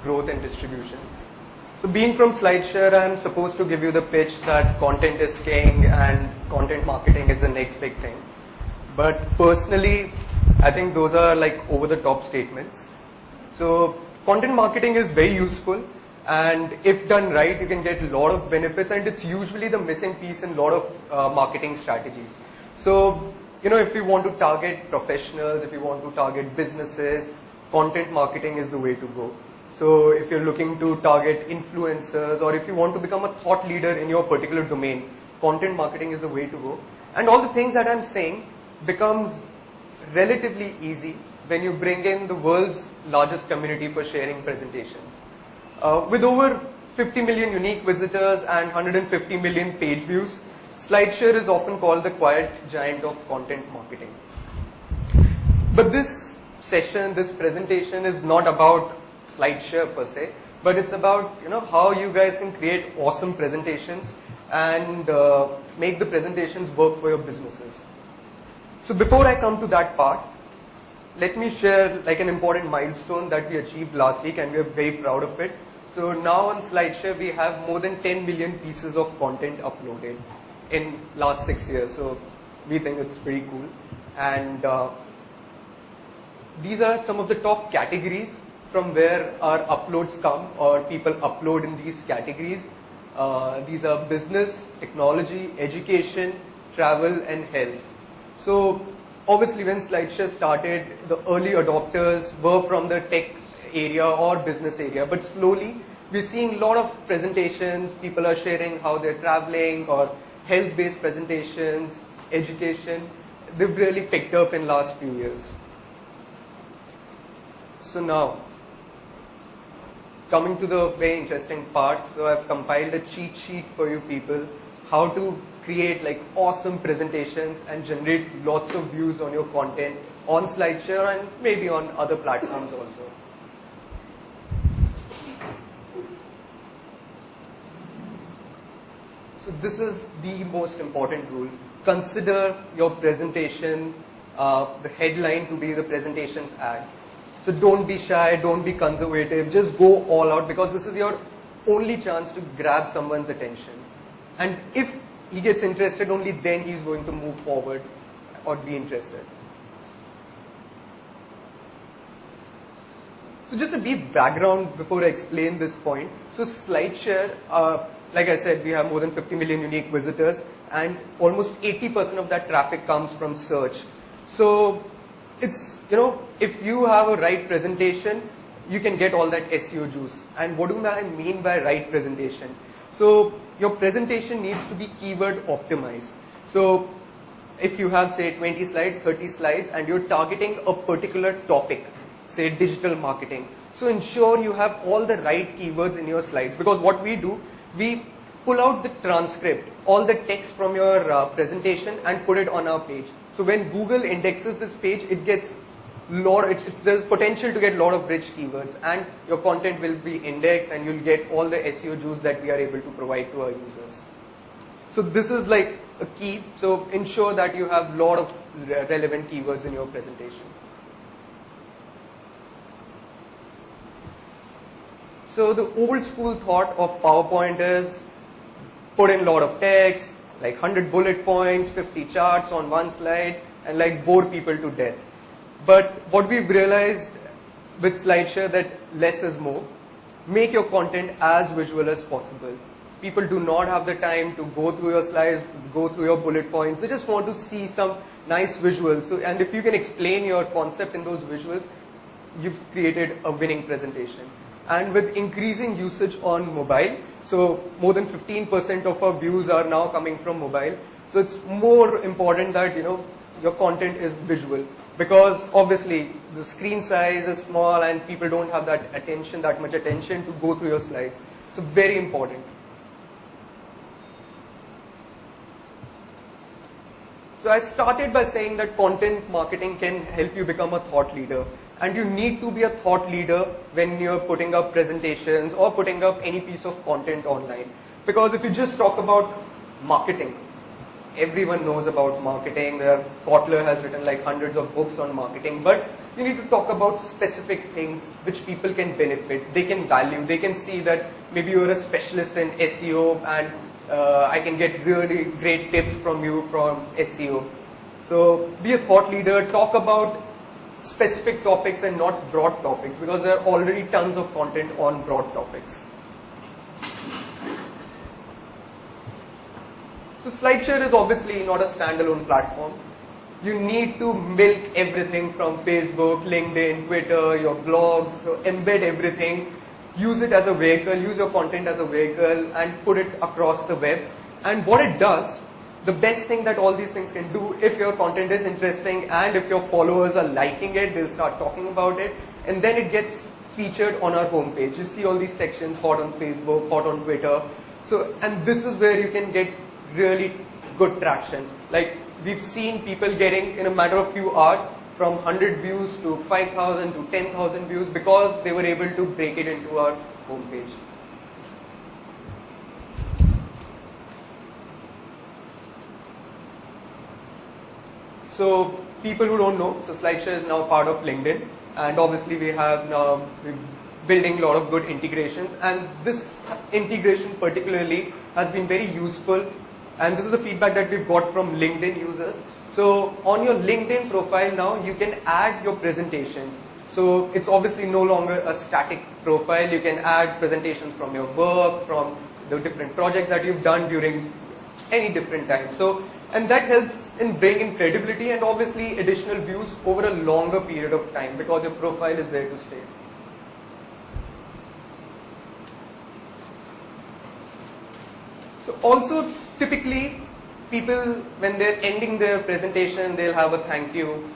growth and distribution. So being from SlideShare, I'm supposed to give you the pitch that content is king and content marketing is the next big thing. But personally, I think those are like over-the-top statements. So content marketing is very useful, and if done right, you can get a lot of benefits, and it's usually the missing piece in a lot of marketing strategies. So, if you want to target professionals, if you want to target businesses, content marketing is the way to go. So if you're looking to target influencers, or if you want to become a thought leader in your particular domain, content marketing is the way to go. And all the things that I'm saying becomes relatively easy when you bring in the world's largest community for sharing presentations. With over 50 million unique visitors and 150 million page views, SlideShare is often called the quiet giant of content marketing. But this session, this presentation is not about SlideShare per se, but it's about how you guys can create awesome presentations and make the presentations work for your businesses. So before I come to that part, let me share like an important milestone that we achieved last week, and we are very proud of it. So now on SlideShare we have more than 10 million pieces of content uploaded in last 6 years. So we think it's pretty cool. And these are some of the top categories from where our uploads come, or people upload in these categories. These are business, technology, education, travel, and health. So obviously when SlideShare started, the early adopters were from the tech area or business area, but slowly we're seeing a lot of presentations. People are sharing how they're traveling, or health-based presentations, education. They've really picked up in last few years. So now, coming to the very interesting part, so I've compiled a cheat sheet for you people, how to create like awesome presentations and generate lots of views on your content on SlideShare and maybe on other platforms also. So this is the most important rule. Consider your presentation, the headline to be the presentation's ad. So don't be shy, don't be conservative, just go all out, because this is your only chance to grab someone's attention. And if he gets interested, only then he's going to move forward or be interested. So just a brief background before I explain this point. So SlideShare, like I said, we have more than 50 million unique visitors, and almost 80% of that traffic comes from search. So it's, if you have a right presentation, you can get all that SEO juice. And what do I mean by right presentation? So your presentation needs to be keyword optimized. So if you have, say, 20 slides, 30 slides, and you're targeting a particular topic, say digital marketing, so ensure you have all the right keywords in your slides. Because what we do, we pull out the transcript, all the text from your presentation, and put it on our page. So when Google indexes this page, it gets there's potential to get a lot of rich keywords, and your content will be indexed, and you'll get all the SEO juice that we are able to provide to our users. So this is like a key. So ensure that you have a lot of relevant keywords in your presentation. So the old school thought of PowerPoint is put in a lot of text, like 100 bullet points, 50 charts on one slide, and like bore people to death. But what we've realized with SlideShare, that less is more. Make your content as visual as possible. People do not have the time to go through your slides, go through your bullet points. They just want to see some nice visuals. So, and if you can explain your concept in those visuals, you've created a winning presentation. And with increasing usage on mobile, so more than 15% of our views are now coming from mobile. So it's more important that your content is visual, because obviously the screen size is small and people don't have that much attention to go through your slides. So very important. So I started by saying that content marketing can help you become a thought leader. And you need to be a thought leader when you're putting up presentations or putting up any piece of content online. Because if you just talk about marketing, everyone knows about marketing. Kotler has written like hundreds of books on marketing, but you need to talk about specific things which people can benefit, they can value, they can see that maybe you're a specialist in SEO and I can get really great tips from you from SEO. So be a thought leader, talk about specific topics and not broad topics, because there are already tons of content on broad topics. So SlideShare is obviously not a standalone platform. You need to milk everything from Facebook, LinkedIn, Twitter, your blogs, so embed everything, use it as a vehicle, use your content as a vehicle and put it across the web. And what it does, the best thing that all these things can do, if your content is interesting and if your followers are liking it, they'll start talking about it, and then it gets featured on our homepage. You see all these sections, hot on Facebook, hot on Twitter. So, and this is where you can get really good traction. Like we've seen people getting, in a matter of few hours, from 100 views to 5,000 to 10,000 views because they were able to break it into our homepage. So people who don't know, so SlideShare is now part of LinkedIn, and obviously we're building a lot of good integrations, and this integration particularly has been very useful, and this is the feedback that we've got from LinkedIn users. So on your LinkedIn profile now, you can add your presentations. So it's obviously no longer a static profile. You can add presentations from your work, from the different projects that you've done during any different time. So, and that helps in bringing credibility and obviously additional views over a longer period of time because your profile is there to stay. So also typically people, when they're ending their presentation, they'll have a thank you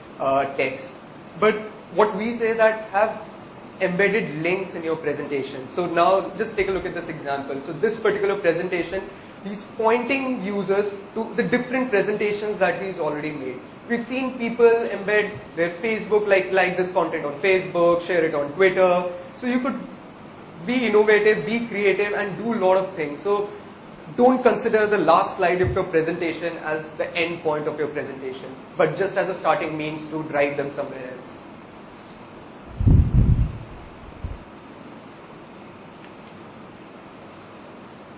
text. But what we say that have embedded links in your presentation. So now just take a look at this example. So this particular presentation, he's pointing users to the different presentations that he's already made. We've seen people embed their Facebook, like this content on Facebook, share it on Twitter. So you could be innovative, be creative, and do a lot of things. So don't consider the last slide of your presentation as the end point of your presentation, but just as a starting means to drive them somewhere else.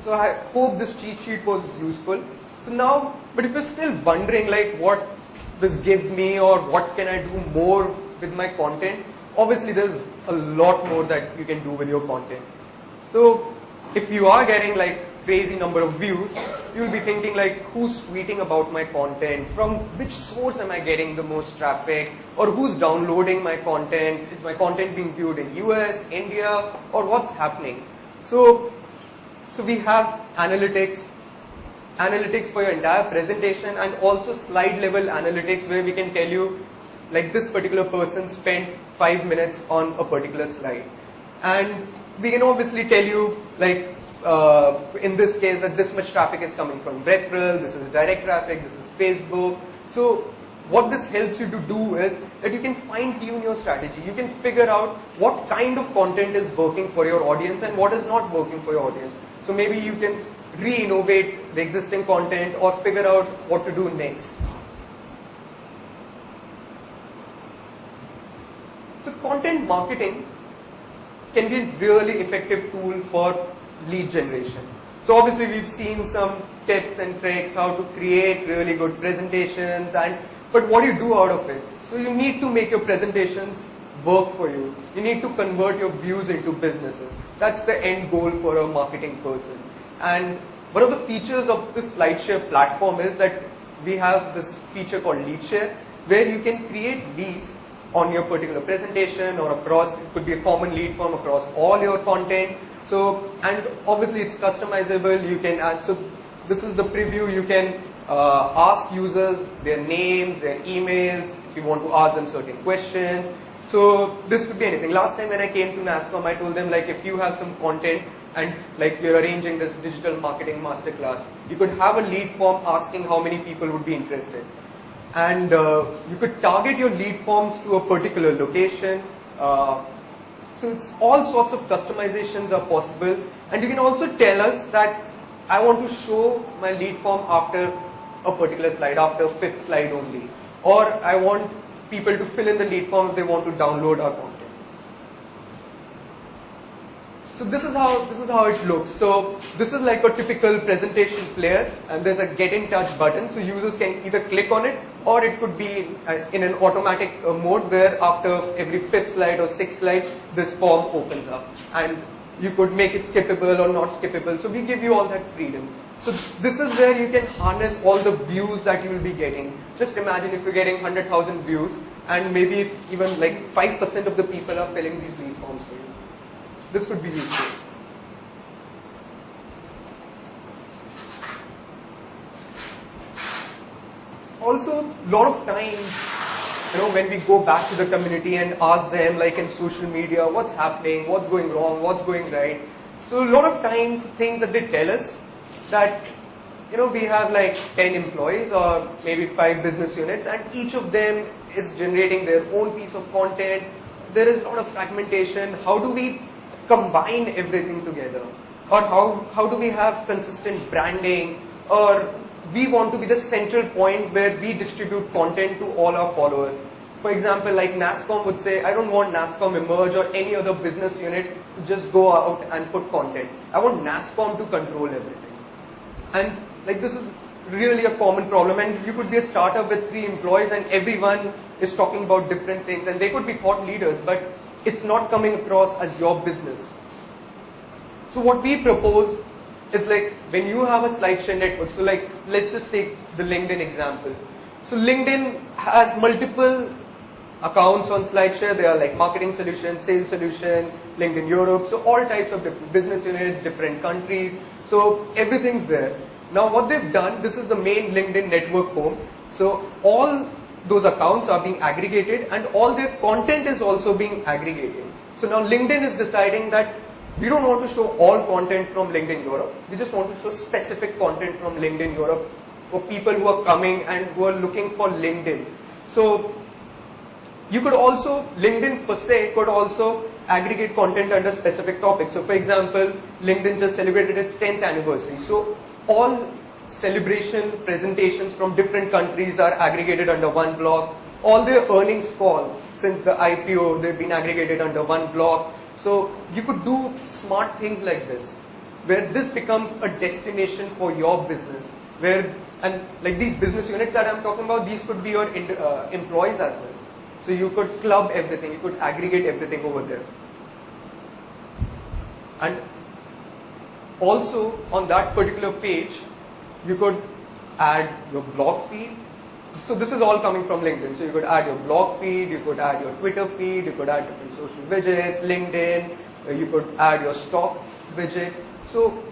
So I hope this cheat sheet was useful. So now, but if you're still wondering like what this gives me or what can I do more with my content, obviously there's a lot more that you can do with your content. So if you are getting like crazy number of views, you'll be thinking like, who's tweeting about my content? From which source am I getting the most traffic? Or who's downloading my content? Is my content being viewed in US, India, or what's happening? So we have analytics for your entire presentation, and also slide level analytics where we can tell you like this particular person spent 5 minutes on a particular slide. And we can obviously tell you like in this case that this much traffic is coming from referral, this is direct traffic, this is Facebook. So what this helps you to do is that you can fine tune your strategy. You can figure out what kind of content is working for your audience and what is not working for your audience. So maybe you can re-innovate the existing content or figure out what to do next. So content marketing can be a really effective tool for lead generation. So obviously we've seen some tips and tricks how to create really good presentations, but what do you do out of it? So you need to make your presentations work for you. You need to convert your views into businesses. That's the end goal for a marketing person. And one of the features of the SlideShare platform is that we have this feature called LeadShare, where you can create leads on your particular presentation or across, it could be a common lead form across all your content. So, and obviously it's customizable, you can add, so this is the preview, you can ask users their names, their emails, if you want to ask them certain questions. So this could be anything. Last time when I came to NASSCOM, I told them like if you have some content and like you're arranging this digital marketing masterclass, you could have a lead form asking how many people would be interested. And you could target your lead forms to a particular location. So it's all sorts of customizations are possible. And you can also tell us that I want to show my lead form after a particular slide after 5th slide only. Or I want people to fill in the lead form if they want to download our content. So this is how it looks. So this is like a typical presentation player, and there's a get in touch button. So users can either click on it, or it could be in an automatic mode where after every 5th slide or 6th slide, this form opens up, and you could make it skippable or not skippable. So we give you all that freedom. So this is where you can harness all the views that you will be getting. Just imagine if you're getting 100,000 views, and maybe if even like 5% of the people are filling these lead forms for you. This could be useful. Also, a lot of times, when we go back to the community and ask them, like in social media, what's happening, what's going wrong, what's going right. So a lot of times, things that they tell us that, we have like 10 employees or maybe 5 business units, and each of them is generating their own piece of content. There is a lot of fragmentation. How do we combine everything together? Or how do we have consistent branding? Or we want to be the central point where we distribute content to all our followers. For example, like NASSCOM would say, I don't want NASSCOM Emerge or any other business unit to just go out and put content. I want NASSCOM to control everything. And like this is really a common problem, and you could be a startup with 3 employees and everyone is talking about different things, and they could be thought leaders, but it's not coming across as your business. So what we propose is like when you have a SlideShare network, so like let's just take the LinkedIn example. So LinkedIn has multiple accounts on SlideShare. They are like marketing solution, sales solution, LinkedIn Europe, so all types of different business units, different countries. So everything's there. Now what they've done, this is the main LinkedIn network home. So all those accounts are being aggregated and all their content is also being aggregated. So now LinkedIn is deciding that we don't want to show all content from LinkedIn Europe. We just want to show specific content from LinkedIn Europe for people who are coming and who are looking for LinkedIn. So you could also, LinkedIn per se could also aggregate content under specific topics. So for example, LinkedIn just celebrated its 10th anniversary. So all celebration presentations from different countries are aggregated under one block. All their earnings call since the IPO, they've been aggregated under one block. So you could do smart things like this, where this becomes a destination for your business, where, and like these business units that I'm talking about, these could be your employees as well. So you could club everything, you could aggregate everything over there. And also on that particular page, you could add your blog feed. So this is all coming from LinkedIn. So you could add your blog feed, you could add your Twitter feed, you could add different social widgets, LinkedIn, you could add your stock widget. So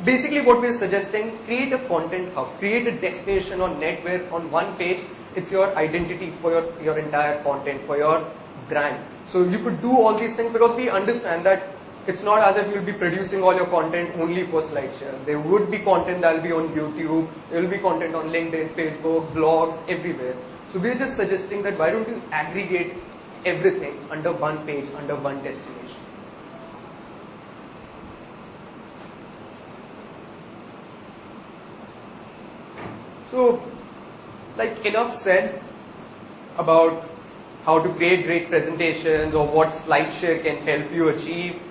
basically what we're suggesting, create a content hub, create a destination on net where on one page, it's your identity for your entire content, for your brand. So you could do all these things because we understand that it's not as if you'll be producing all your content only for SlideShare. There would be content that will be on YouTube, there will be content on LinkedIn, Facebook, blogs, everywhere. So we're just suggesting that why don't you aggregate everything under one page, under one destination. So, like enough said about how to create great presentations or what SlideShare can help you achieve.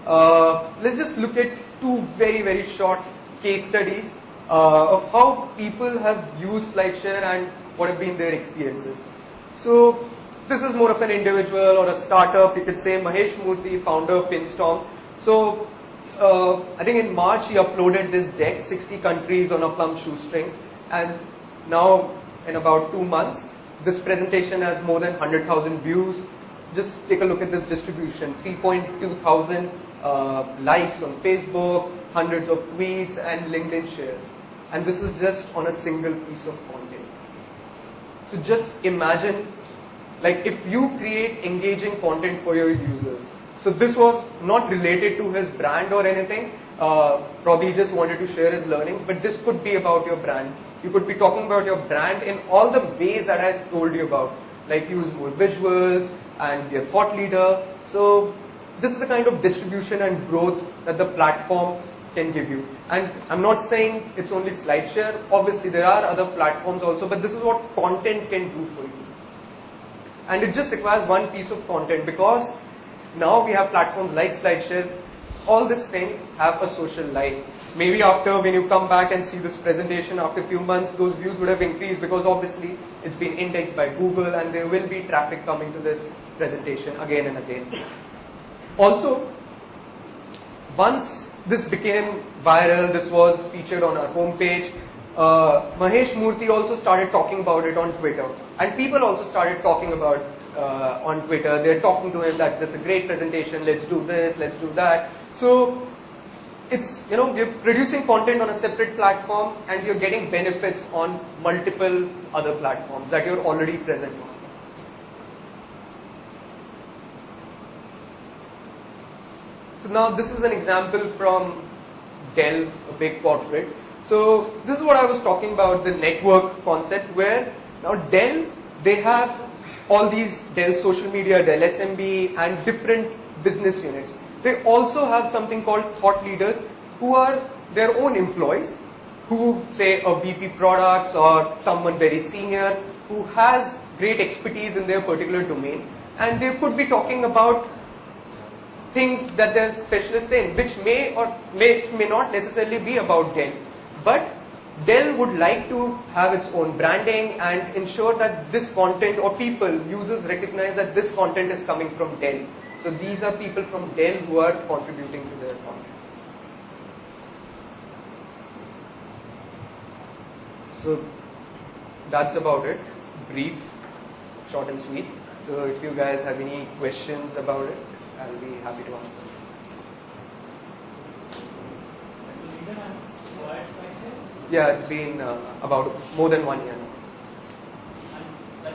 Let's just look at 2 very, very short case studies of how people have used SlideShare and what have been their experiences. So this is more of an individual or a startup, you could say. Mahesh Murthy, founder of Pinstorm. So I think in March he uploaded this deck, 60 countries on a plum shoestring, and now in about 2 months this presentation has more than 100,000 views. Just take a look at this distribution, 3.2 thousand likes on Facebook, hundreds of tweets and LinkedIn shares. And this is just on a single piece of content. So just imagine, like if you create engaging content for your users. So this was not related to his brand or anything, probably he just wanted to share his learnings, but this could be about your brand. You could be talking about your brand in all the ways that I told you about, like use more visuals and be a thought leader. So this is the kind of distribution and growth that the platform can give you. And I'm not saying it's only SlideShare. Obviously, there are other platforms also, but this is what content can do for you. And it just requires one piece of content, because now we have platforms like SlideShare. All these things have a social life. Maybe after, when you come back and see this presentation after a few months, those views would have increased, because obviously it's been indexed by Google and there will be traffic coming to this presentation again and again. Also, once this became viral, this was featured on our homepage, Mahesh Murthy also started talking about it on Twitter. And people also started talking about on Twitter. They're talking to him that this is a great presentation, let's do this, let's do that. So it's, you're producing content on a separate platform and you're getting benefits on multiple other platforms that you're already present on. So now this is an example from Dell, a big corporate. So this is what I was talking about, the network concept, where now Dell, they have all these Dell social media, Dell SMB, and different business units. They also have something called thought leaders, who are their own employees, who say a VP products or someone very senior who has great expertise in their particular domain, and they could be talking about things that they're specialists in, which may or may not necessarily be about Dell. But Dell would like to have its own branding and ensure that this content, or people, users recognize that this content is coming from Dell. So these are people from Dell who are contributing to their content. So that's about it. Brief, short and sweet. So if you guys have any questions about it, I'll be happy to answer. Yeah, it's been about more than 1 year now.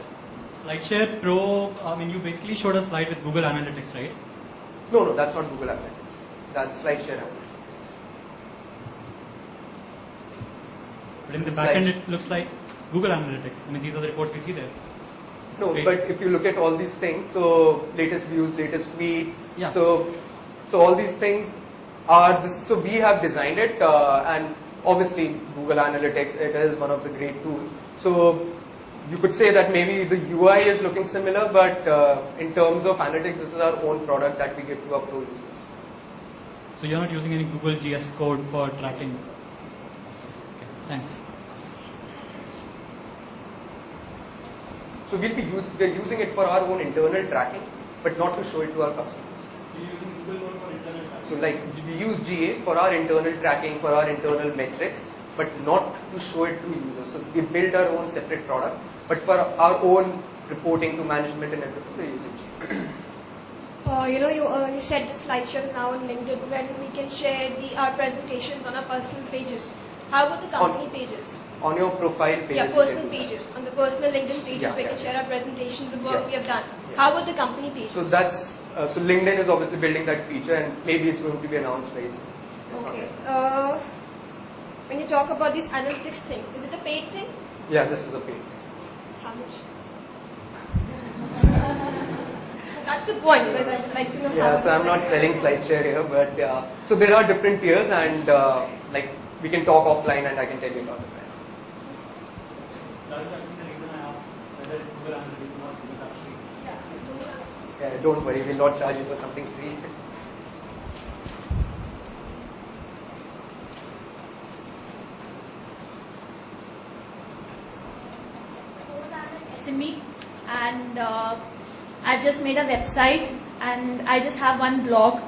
SlideShare Pro, you basically showed a slide with Google Analytics, right? No, that's not Google Analytics. That's SlideShare Analytics. But in the back end, it looks like Google Analytics. These are the reports we see there. No, but if you look at all these things, so latest views, latest tweets, yeah. So all these things are this. So we have designed it, and obviously Google Analytics, it is one of the great tools. So you could say that maybe the UI is looking similar, but in terms of analytics, this is our own product that we give to our pro users. So you're not using any Google GS code for tracking? Okay, thanks. So we're using it for our own internal tracking, but not to show it to our customers. You're using Google code for internal tracking? So like we use GA for our internal tracking, for our internal metrics, but not to show it to users. So we build our own separate product, but for our own reporting to management and everything, we're using GA. You said the SlideShare is now on LinkedIn, when we can share our presentations on our personal pages. How about the company pages? On your profile page. Yeah, personal pages. On the personal LinkedIn pages, we can share our presentations, the work we have done. How about the company pages? So that's so LinkedIn is obviously building that feature, and maybe it's going to be announced very soon. Okay. When you talk about this analytics thing, is it a paid thing? Yeah, this is a paid thing. How much? That's the point, because I'd like to know how much. So I'm not selling SlideShare here, but so there are different tiers, and like we can talk offline, and I can tell you about the price. That is actually the reason I asked whether it's Google Analytics or not, because that's free. Yeah, don't worry, we'll not charge you for something free. SME, and I've just made a website and I just have one blog.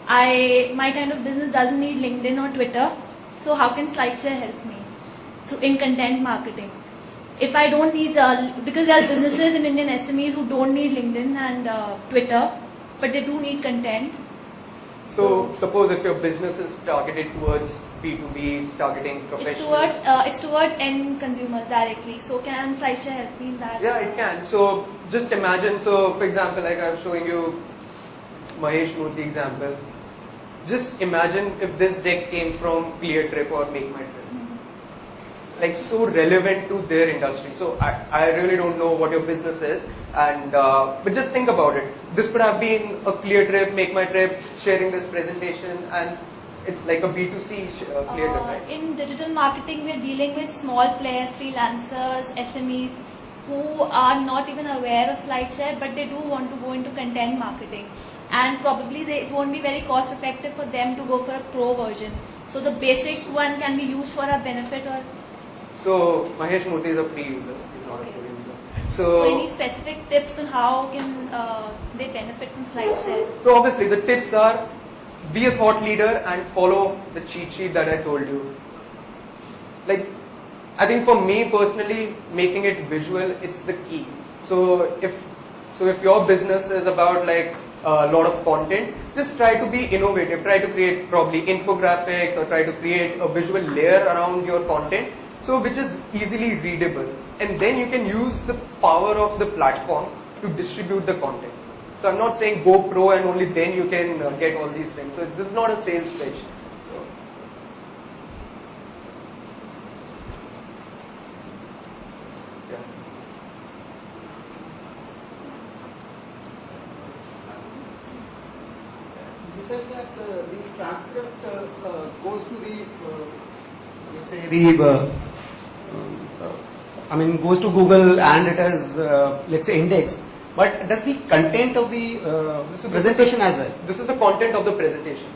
My kind of business doesn't need LinkedIn or Twitter, so how can SlideShare help me? So in content marketing, if I don't need, because there are businesses in Indian SMEs who don't need LinkedIn and Twitter, but they do need content. So suppose if your business is targeted towards B2B, it's targeting professionals. It's towards end consumers directly. So can SlideShare help me in that? Yeah, it can. So just imagine, so for example, like I was showing you Mahesh Murthy example. Just imagine if this deck came from ClearTrip or Make My Trip. Like so relevant to their industry. So I really don't know what your business is, and but just think about it. This could have been a ClearTrip, Make My Trip, sharing this presentation, and It's like a B2C creator, right? In digital marketing, we're dealing with small players, freelancers, SMEs, who are not even aware of SlideShare, but they do want to go into content marketing. And probably it won't be very cost effective for them to go for a pro version. So the basic one can be used for our benefit or... So Mahesh Murthy is a free user. He's not Okay. a pro user. So any specific tips on how can they benefit from SlideShare? So obviously the tips are, be a thought leader and follow the cheat sheet that I told you. Like, I think for me personally, making it visual, it's the key. So if your business is about like a lot of content, just try to be innovative. Try to create probably infographics or try to create a visual layer around your content, so which is easily readable. And then you can use the power of the platform to distribute the content. So I'm not saying go pro and only then you can get all these things. So this is not a sales pitch. So, yeah. You said that the transcript goes to the, let's say the, goes to Google and it is, let's say, indexed. But does the content of the presentation as well? This is the content of the presentation.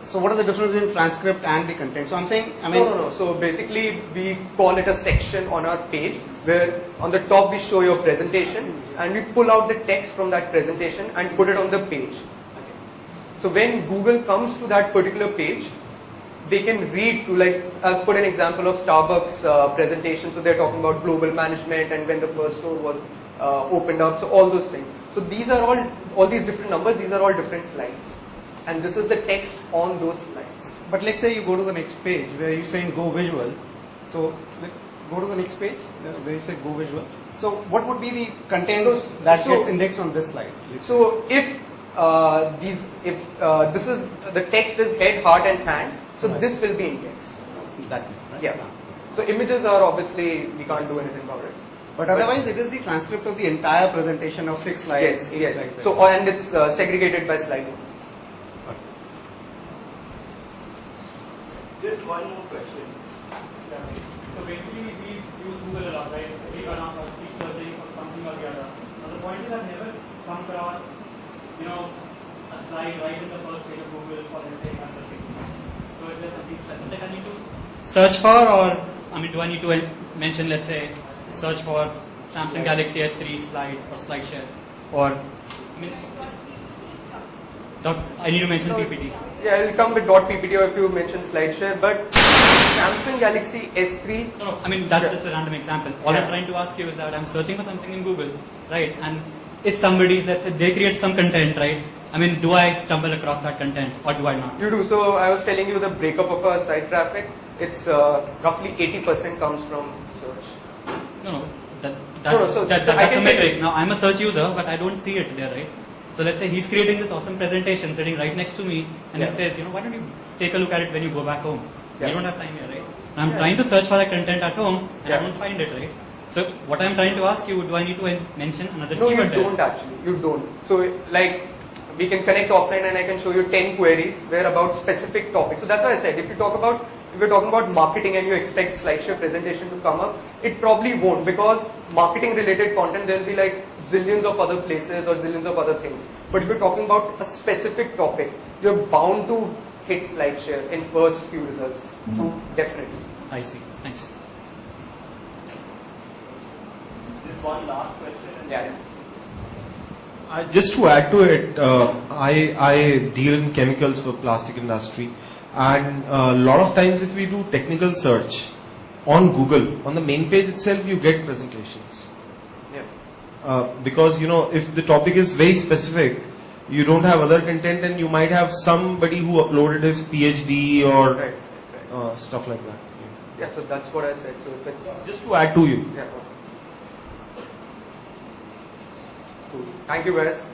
So what is the difference between transcript and the content? So I'm saying, No. So basically, we call it a section on our page where on the top we show your presentation and we pull out the text from that presentation and put it on the page. So when Google comes to that particular page, they can read to, like, I'll put an example of Starbucks presentation. So they're talking about global management and when the first store was opened up. So all those things. So these are all these different numbers. These are all different slides. And this is the text on those slides. but let's say you go to the next page where you're saying go visual. So go to the next page where you say go visual. So what would be the content that gets indexed on this slide? So if this is the text is head, heart, and hand, so Right. this will be indexed. That's it, right? Yeah. So images are obviously we can't do anything about it. But otherwise, it is the transcript of the entire presentation of 6 slides. Yes, 8 yes. slides. So and it's segregated by slide. Just one more question. So basically we use Google a lot, right? We run out of keep searching for something or the other. Now the point is I've never come across, a slide right in the first page of Google for anything other things. So is there something specific I need to search for, or do I need to mention, let's say, search for Samsung Galaxy S3 slide or SlideShare, or I need to mention PPT. Yeah, it'll come with .ppt or if you mention SlideShare, but Samsung Galaxy S3. No, that's Yeah. just a random example. All Yeah. I'm trying to ask you is that I'm searching for something in Google, right? And if somebody, let's say, they create some content, right? Do I stumble across that content or do I not? You do. So I was telling you the breakup of our site traffic. It's roughly 80% comes from search. No. So That's I a can metric. Now, I'm a search user, but I don't see it there, right? So let's say he's creating this awesome presentation sitting right next to me and Yeah. he says, why don't you take a look at it when you go back home? Yeah. You don't have time here, right? I'm Yeah. trying to search for the content at home and Yeah. I don't find it, right? So what I'm trying to ask you, do I need to mention another No, you keyword there? don't actually. You don't. So like we can connect offline and I can show you 10 queries where about specific topics. So that's why I said if you're talking about marketing and you expect SlideShare presentation to come up, it probably won't, because marketing related content there'll be like zillions of other places or zillions of other things. But if you're talking about a specific topic, you're bound to hit SlideShare in first few results. Definitely. I see. Thanks. Just one last question. Yeah. Just to add to it, I deal in chemicals for plastic industry, and a lot of times if we do technical search on Google, on the main page itself you get presentations. Yeah. Because if the topic is very specific, you don't have other content, and you might have somebody who uploaded his PhD or Right. stuff like that. Yeah. So that's what I said. So if it's Just to add to you. yeah. Cool. Thank you, guys.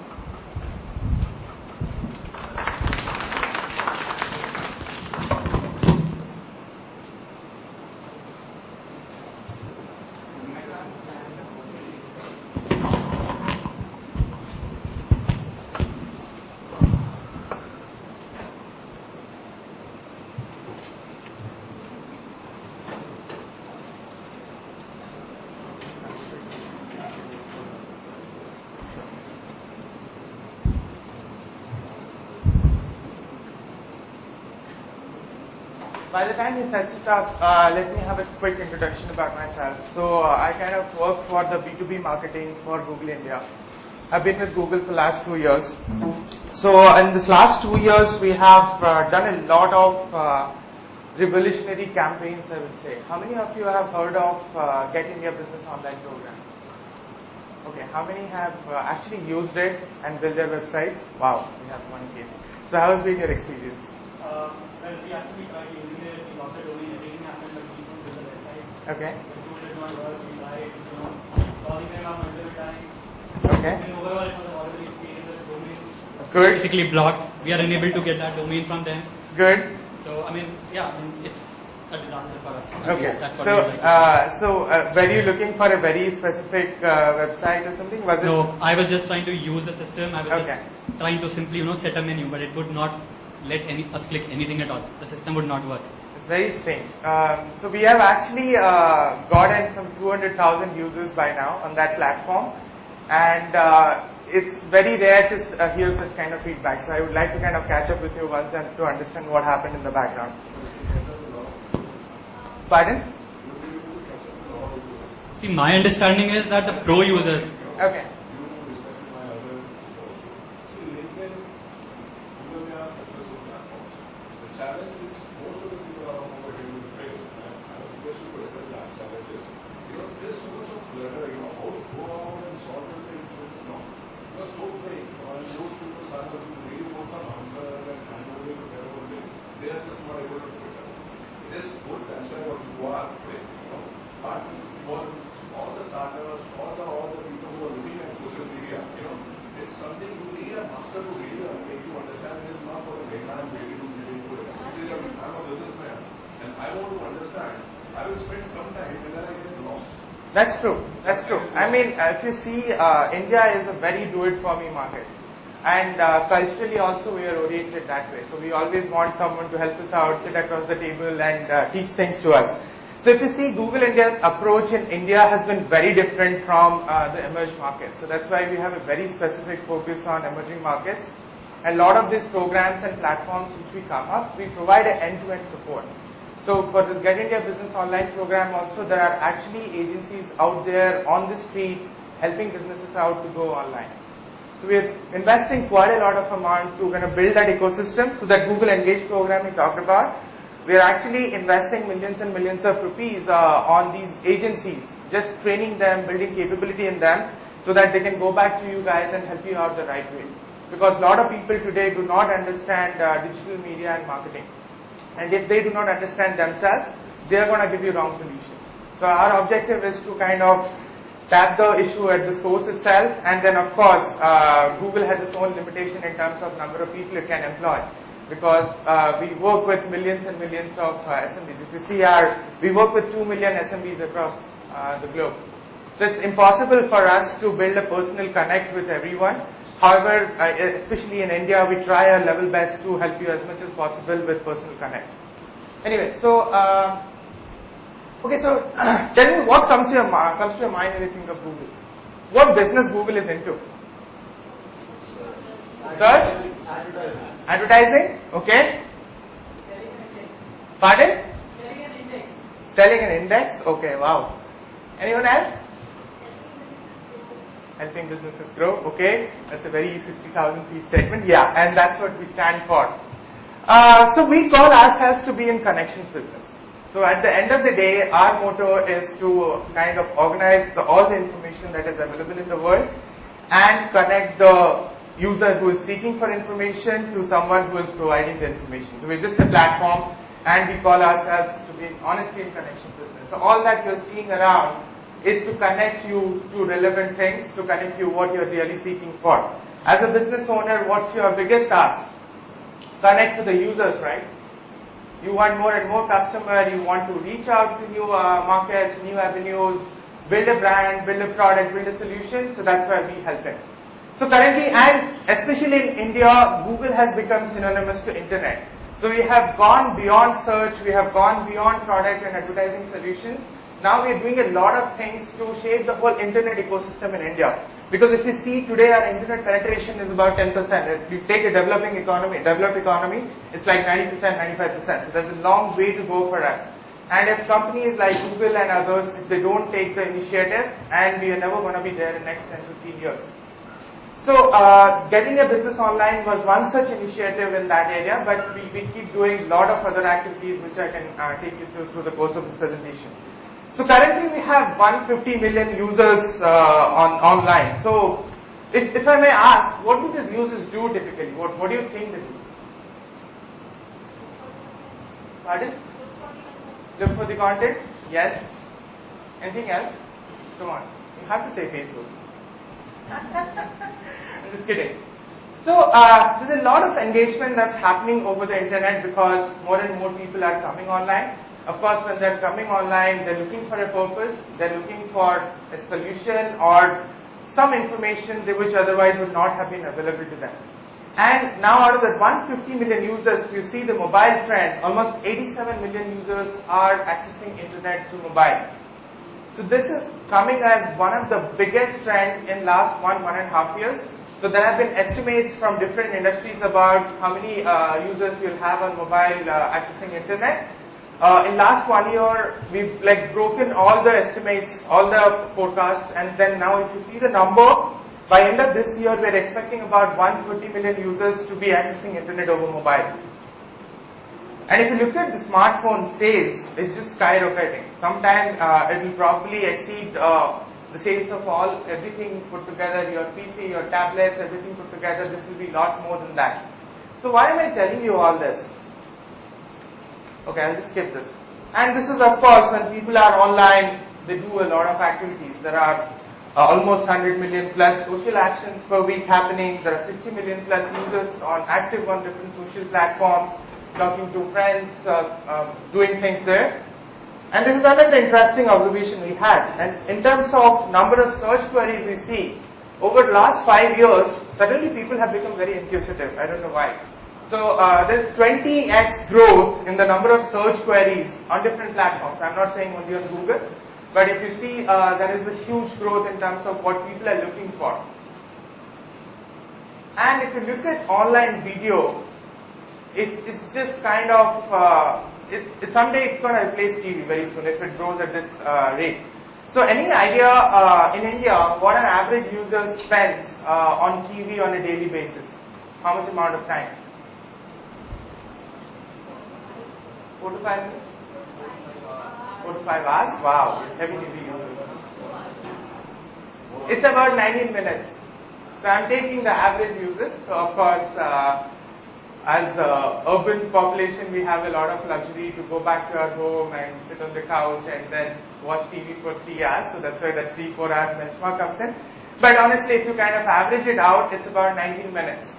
by the time he sets it up, let me have a quick introduction about myself. So I kind of work for the B2B marketing for Google India. I've been with Google for the last 2 years. So in this last 2 years, we have done a lot of revolutionary campaigns, I would say. How many of you have heard of Get India Business Online program? Okay, how many have actually used it and built their websites? Wow, we have one case. So how has been your experience? Well, we actually tried using it, we got the domain, everything happened, but we couldn't build the website. Okay. The tool did not work, we tried, calling them up multiple times. Okay. And overall, it was a horrible experience with the domain. Good. Basically blocked. We are unable to get that domain from them. Good. So, I mean, yeah, it's a disaster for us. Okay. That's what So, we like. were you looking for a very specific website or something? Was it? No, I was just trying to use the system. I was Okay. just trying to simply, set a menu, but it would not let us click anything at all. The system would not work. It's very strange. So we have actually gotten some 200,000 users by now on that platform, and it's very rare to hear such kind of feedback. So I would like to kind of catch up with you once and to understand what happened in the background. Pardon? See, my understanding is that the pro users. Okay. Challenge is most of the people around over here will face, and I would request you to address that challenge is, there's so much of clutter, how to go out and solve the things, it's not. Because so vague, and those people start to really want some answer and hand over it to whatever they are just not able to do it. It is good, that's why what you are today, but for all the startups, all the people who are looking at social media, it's something you see a master to really make you understand it is not for the layman really to get into it. I'm a businessman and I want to understand. I will spend some time and then I get lost. That's true. That's true. I mean, if you see, India is a very do-it-for-me market. And culturally also we are oriented that way. So we always want someone to help us out, sit across the table and teach things to us. So if you see, Google India's approach in India has been very different from the emerging markets. So that's why we have a very specific focus on emerging markets. And a lot of these programs and platforms which we come up, we provide an end-to-end support. So for this Get India Business Online program also, there are actually agencies out there on the street helping businesses out to go online. So we are investing quite a lot of amount to kind of build that ecosystem. So that Google Engage program we talked about, we are actually investing millions and millions of rupees on these agencies, just training them, building capability in them, so that they can go back to you guys and help you out the right way. Because a lot of people today do not understand digital media and marketing. And if they do not understand themselves, they are going to give you wrong solutions. So our objective is to kind of tap the issue at the source itself, and then of course Google has its own limitation in terms of number of people it can employ, because we work with millions and millions of SMBs. If you see we work with 2 million SMBs across the globe. So it's impossible for us to build a personal connect with everyone. However, especially in India, we try our level best to help you as much as possible with personal connect. Anyway, so okay, so tell me what comes to your mind when you think of Google. What business Google is into? Search? Advertising? Okay. Pardon? Selling an index? Okay, wow. Anyone else? Helping businesses grow. Okay, that's a very 60,000 piece statement. Yeah, and that's what we stand for. So we call ourselves to be in connections business. So at the end of the day, our motto is to kind of organize all the information that is available in the world and connect the user who is seeking for information to someone who is providing the information. So we're just a platform, and we call ourselves to be honestly in connection business. So all that you're seeing around is to connect you to relevant things, to connect you what you're really seeking for. As a business owner, what's your biggest task? Connect to the users, right? You want more and more customer, you want to reach out to new markets, new avenues, build a brand, build a product, build a solution. So that's why we help it. So currently, and especially in India, Google has become synonymous to internet. So we have gone beyond search, we have gone beyond product and advertising solutions. now we are doing a lot of things to shape the whole internet ecosystem in India. Because if you see today our internet penetration is about 10%. If you take a developed economy, it's like 90%, 95%. So there's a long way to go for us. And if companies like Google and others, if they don't take the initiative, and we are never going to be there in the next 10, 15 years. So getting a business online was one such initiative in that area, but we keep doing a lot of other activities which I can take you through the course of this presentation. So currently we have 150 million users online. So if I may ask, what do these users do typically? What do you think they do? Pardon? Look for the content? Yes. Anything else? Come on. You have to say Facebook. I'm just kidding. So there's a lot of engagement that's happening over the internet because more and more people are coming online. Of course, when they're coming online, they're looking for a purpose, they're looking for a solution or some information which otherwise would not have been available to them. And now out of the 150 million users, if you see the mobile trend, almost 87 million users are accessing internet through mobile. So this is coming as one of the biggest trend in last 1.5 years. So there have been estimates from different industries about how many users you'll have on mobile accessing internet. In last 1 year, we've broken all the estimates, all the forecasts, and then now if you see the number, by end of this year, we're expecting about 130 million users to be accessing internet over mobile. And if you look at the smartphone sales, it's just skyrocketing. Sometime it will probably exceed the sales of everything put together, your PC, your tablets, everything put together. This will be a lot more than that. So why am I telling you all this? Okay, I'll just skip this. And this is of course when people are online, they do a lot of activities. There are almost 100 million plus social actions per week happening. There are 60 million plus users active on different social platforms, talking to friends, doing things there. And this is another interesting observation we had. And in terms of number of search queries we see, over the last 5 years, suddenly people have become very inquisitive. I don't know why. So there's 20x growth in the number of search queries on different platforms. I'm not saying only on Google, but if you see there is a huge growth in terms of what people are looking for. And if you look at online video, it's just kind of, someday it's going to replace TV very soon if it grows at this rate. So any idea in India what an average user spends on TV on a daily basis? How much amount of time? 4 to 5 minutes? 4 to 5 hours? Wow, heavy TV users. It's about 19 minutes. So I'm taking the average users. So of course, as urban population, we have a lot of luxury to go back to our home and sit on the couch and then watch TV for 3 hours. So that's why that 3-4 hours benchmark comes in. But honestly, if you kind of average it out, it's about 19 minutes.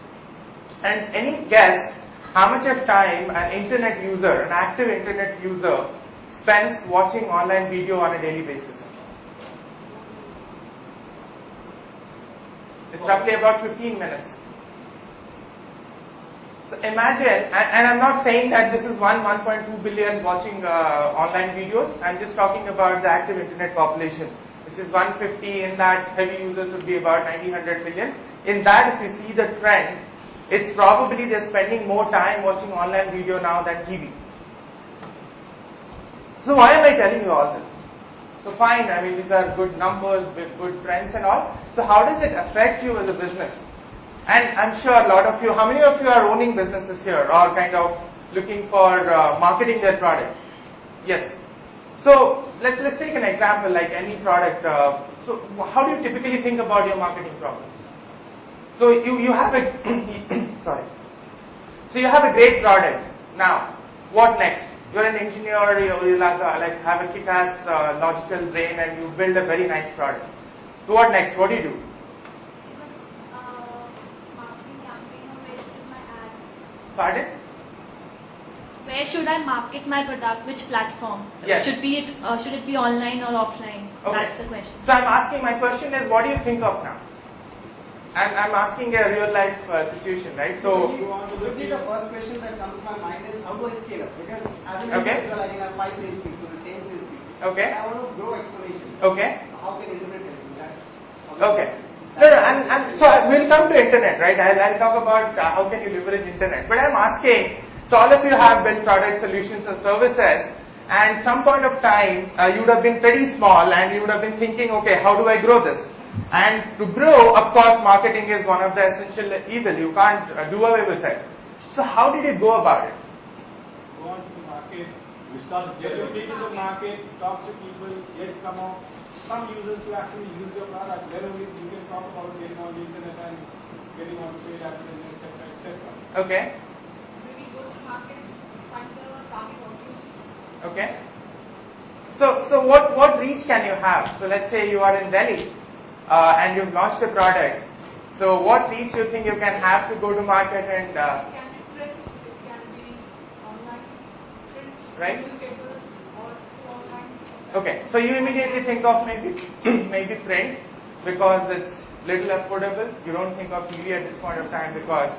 And any guess how much of time an internet user, an active internet user, spends watching online video on a daily basis? It's roughly about 15 minutes. So imagine, and I'm not saying that this is 1.2 billion watching online videos. I'm just talking about the active internet population, which is 150. In that, heavy users would be about 100 million. In that, if you see the trend, it's probably they're spending more time watching online video now than TV. So why am I telling you all this? So fine, I mean these are good numbers with good trends and all. So how does it affect you as a business? And I'm sure a lot of you, how many of you are owning businesses here or kind of looking for marketing their products? Yes. So let's take an example like any product. So how do you typically think about your marketing problems? So you have a sorry. So you have a great product. Now, what next? You're an engineer. You have a kick-ass logical brain, and you build a very nice product. So what next? What do you do? Marketing campaign or where should my ad? Pardon? Where should I market my product? Which platform? Yes. Should it be online or offline? Okay. That's the question. So I'm asking. My question is, what do you think of now? I'm asking a real life situation, right? So Quickly, the first question that comes to my mind is how do I scale up? Because as an Okay. individual, I can have 5 salespeople, 10 salespeople. Okay. I want to grow exponentially. Okay. So how can internet help me? Okay. No, and so we'll come to internet, right? I'll talk about how can you leverage internet. But I'm asking, so all of you have built product solutions and services, and some point of time you would have been pretty small and you would have been thinking, okay, how do I grow this? And to grow, of course, marketing is one of the essential evil. You can't do away with it. So how did you go about it? Go on to the market, we start take it to the market, talk to people, get some users to actually use your product. Then only you can talk about getting on the internet and getting on paid advertising, etc., etc. Okay. Maybe go to market, find the target audience. Okay. So what reach can you have? So let's say you are in Delhi and you've launched a product. So what reach you think you can have to go to market and It can be print, it can be online, print, Right. newspapers, or online. okay. So you immediately think of maybe print because it's little affordable. You don't think of TV at this point of time because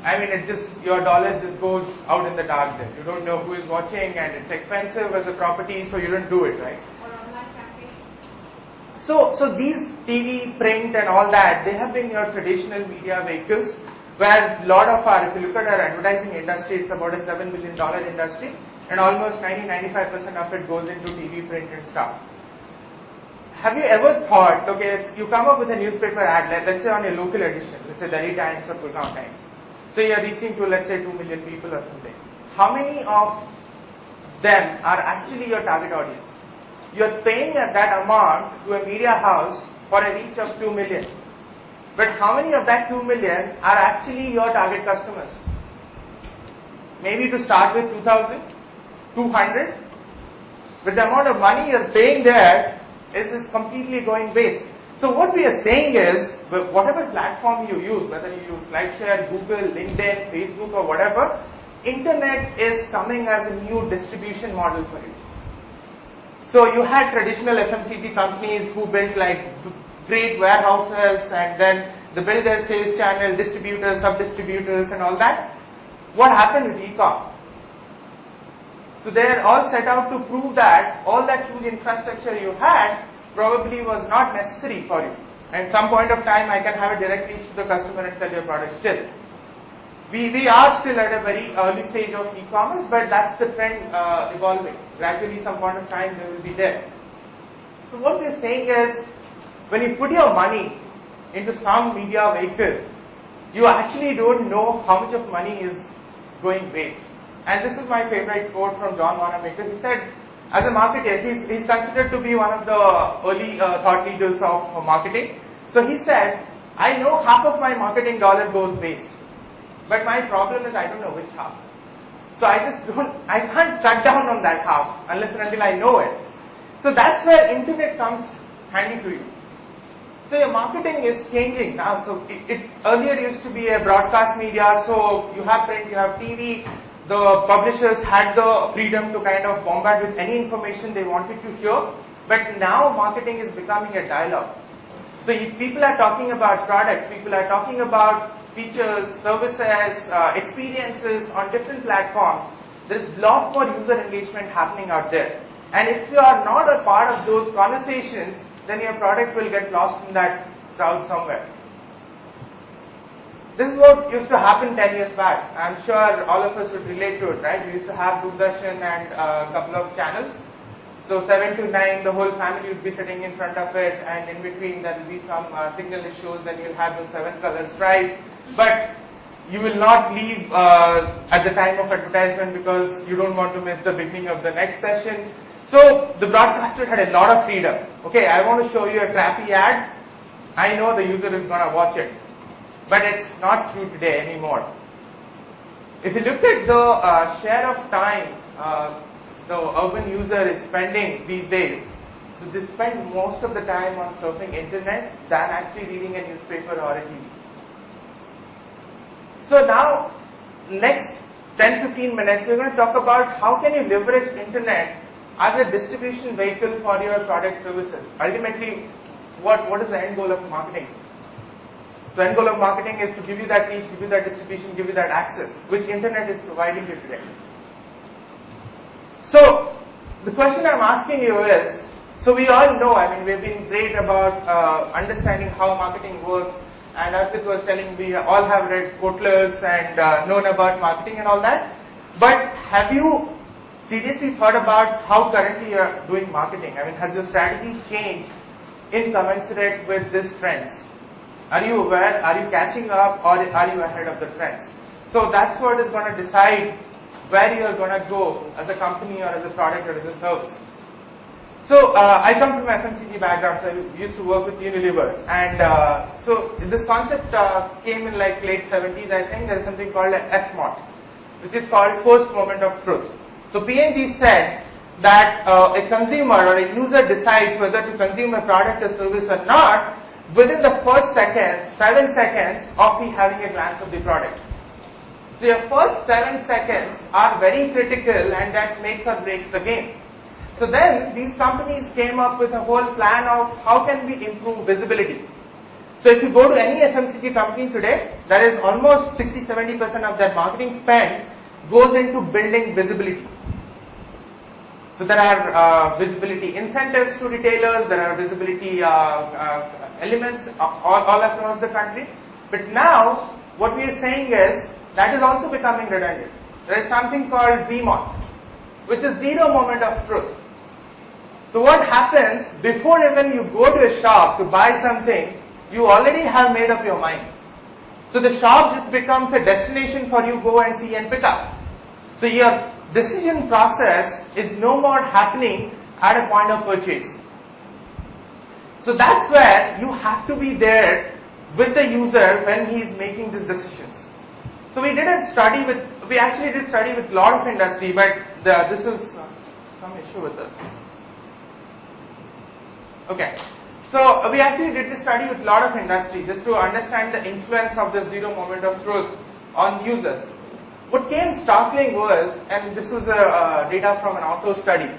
I mean it just your dollars just goes out in the dark there. You don't know who is watching and it's expensive as a property, so you don't do it, right? Or online campaign. So these TV, print and all that, they have been your traditional media vehicles where a lot of our, if you look at our advertising industry, it's about a $7 billion industry and almost 90-95% of it goes into TV, print and stuff. Have you ever thought, okay, you come up with a newspaper ad, let's say on a local edition, let's say Delhi Times or Gurgaon Times. So you are reaching to, let's say, 2 million people or something. How many of them are actually your target audience? You are paying that amount to a media house for a reach of 2 million. But how many of that 2 million are actually your target customers? Maybe to start with 2,000, 200. But the amount of money you're paying there is completely going waste. So what we are saying is, whatever platform you use, whether you use SlideShare, Google, LinkedIn, Facebook or whatever, internet is coming as a new distribution model for you. So you had traditional FMCG companies who built like great warehouses and then they built their sales channel, distributors, sub-distributors and all that. What happened with e-com? So they are all set out to prove that all that huge infrastructure you had probably was not necessary for you. And some point of time I can have a direct reach to the customer and sell your product still. We are still at a very early stage of e-commerce, but that's the trend evolving. Gradually some point of time they will be there. So what we're saying is, when you put your money into some media vehicle, you actually don't know how much of money is going waste. And this is my favorite quote from John Wanamaker. He said, as a marketer, he's considered to be one of the early thought leaders of marketing. So he said, I know half of my marketing dollar goes waste. But my problem is I don't know which half. So I can't cut down on that half unless and until I know it. So that's where internet comes handy to you. So your marketing is changing now. So it earlier used to be a broadcast media. So you have print, you have TV. The publishers had the freedom to kind of bombard with any information they wanted to hear. But now marketing is becoming a dialogue. So people are talking about products, people are talking about features, services, experiences on different platforms. There's a lot more user engagement happening out there. And if you are not a part of those conversations, then your product will get lost in that crowd somewhere. This is what used to happen 10 years back. I'm sure all of us would relate to it, right? We used to have Doordarshan and a couple of channels. So 7 to 9, the whole family would be sitting in front of it, and in between there will be some signal issues, then you'll have those 7 color stripes. But you will not leave at the time of advertisement because you don't want to miss the beginning of the next session. So the broadcaster had a lot of freedom. Okay, I want to show you a crappy ad. I know the user is going to watch it. But it's not true today anymore. If you look at the share of time the urban user is spending these days, so they spend most of the time on surfing internet than actually reading a newspaper or a TV. So now, next 10-15 minutes, we're going to talk about how can you leverage internet as a distribution vehicle for your product services. Ultimately, what is the end goal of marketing? So end goal of marketing is to give you that reach, give you that distribution, give you that access, which internet is providing you today. So the question I'm asking you is, so we all know, I mean, we've been great about understanding how marketing works, and Arpit was telling we all have read Kotler's and known about marketing and all that, but have you seriously thought about how currently you're doing marketing? I mean, has your strategy changed in commensurate with these trends? Are you aware, are you catching up, or are you ahead of the trends? So that's what is going to decide where you're going to go as a company or as a product or as a service. So I come from FMCG background, so I used to work with Unilever, and so this concept came in like late 70s, I think. There is something called an FMOT, which is called first moment of truth. So P&G said that a consumer or a user decides whether to consume a product or service or not within the first 7 seconds of he having a glance of the product. So your first 7 seconds are very critical, and that makes or breaks the game. So then these companies came up with a whole plan of how can we improve visibility. So if you go to any FMCG company today, that is almost 60-70% of their marketing spend goes into building visibility. So there are visibility incentives to retailers, there are visibility elements all across the country. But now what we are saying is that is also becoming redundant. There is something called VMOT, which is zero moment of truth. So what happens, before even you go to a shop to buy something, you already have made up your mind. So the shop just becomes a destination for you go and see and pick up. So your decision process is no more happening at a point of purchase. So that's where you have to be there with the user when he is making these decisions. So we actually did study with a lot of industry, but this is some issue with this. Okay, so we actually did this study with a lot of industry just to understand the influence of the zero moment of truth on users. What came startling was, and this was data from an auto study,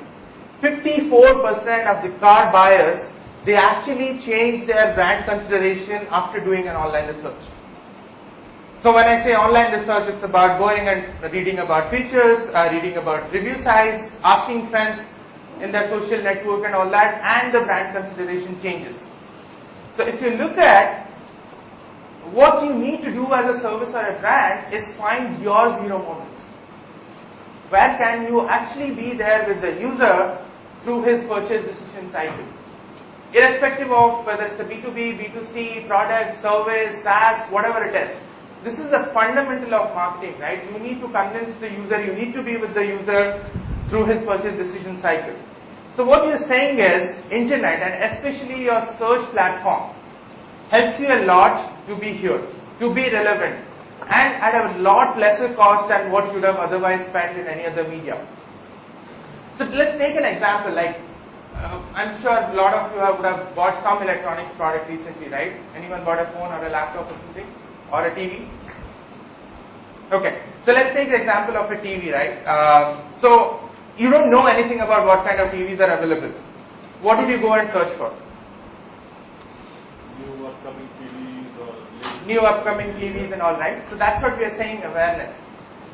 54% of the car buyers, they actually changed their brand consideration after doing an online research. So when I say online research, it's about going and reading about features, reading about review sites, asking friends in their social network and all that, and the brand consideration changes. So if you look at what you need to do as a service or a brand is find your zero moments. Where can you actually be there with the user through his purchase decision cycle? Irrespective of whether it's a B2B, B2C, product, service, SaaS, whatever it is. This is a fundamental of marketing, right? You need to convince the user, you need to be with the user through his purchase decision cycle. So what we are saying is, internet and especially your search platform helps you a lot to be here, to be relevant, and at a lot lesser cost than what you would have otherwise spent in any other media. So let's take an example, like I'm sure a lot of you would have bought some electronics product recently, right? Anyone bought a phone or a laptop or something? Or a TV? Okay, so let's take the example of a TV, right? So you don't know anything about what kind of TVs are available. What did you go and search for? New upcoming TVs New upcoming TVs and all, right? So that's what we are saying, awareness.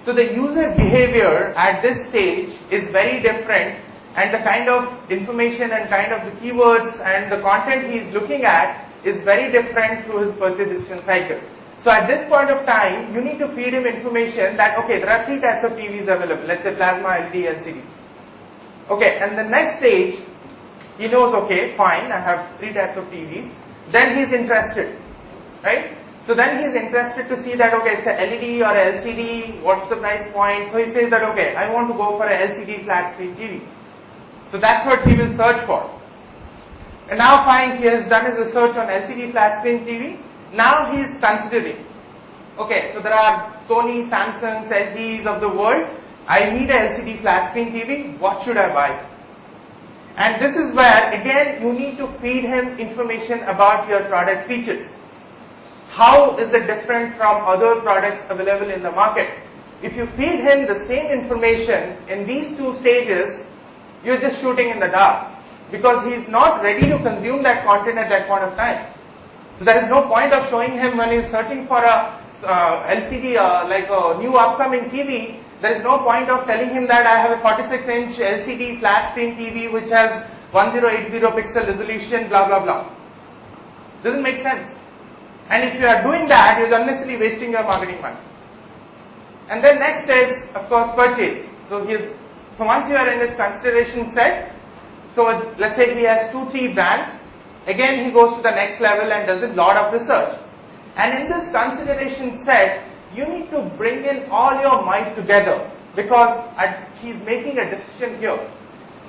So the user behavior at this stage is very different, and the kind of information and kind of the keywords and the content he is looking at is very different through his purchase decision cycle. So at this point of time, you need to feed him information that, okay, there are 3 types of TVs available. Let's say plasma, LED, LCD. Okay, and the next stage, he knows, okay, fine, I have 3 types of TVs. Then he's interested, right? So then he's interested to see that, okay, it's a LED or a LCD, what's the price point? So he says that, okay, I want to go for a LCD flat screen TV. So that's what he will search for. And now fine, he has done his research on LCD flat screen TV. Now he is considering, okay, so there are Sony, Samsungs, LGs of the world. I need a LCD flat screen TV. What should I buy? And this is where, again, you need to feed him information about your product features. How is it different from other products available in the market? If you feed him the same information in these 2 stages, you're just shooting in the dark, because he is not ready to consume that content at that point of time. So there is no point of showing him when he's searching for a LCD, like a new upcoming TV, There is no point of telling him that I have a 46-inch LCD flat screen TV which has 1080 pixel resolution, blah blah blah. Doesn't make sense. And if you are doing that, you're unnecessarily wasting your marketing money. And then next is, of course, purchase. So once you are in his consideration set, so let's say he has 2-3 brands, again he goes to the next level and does a lot of research. And in this consideration set, you need to bring in all your might together, because he's making a decision here.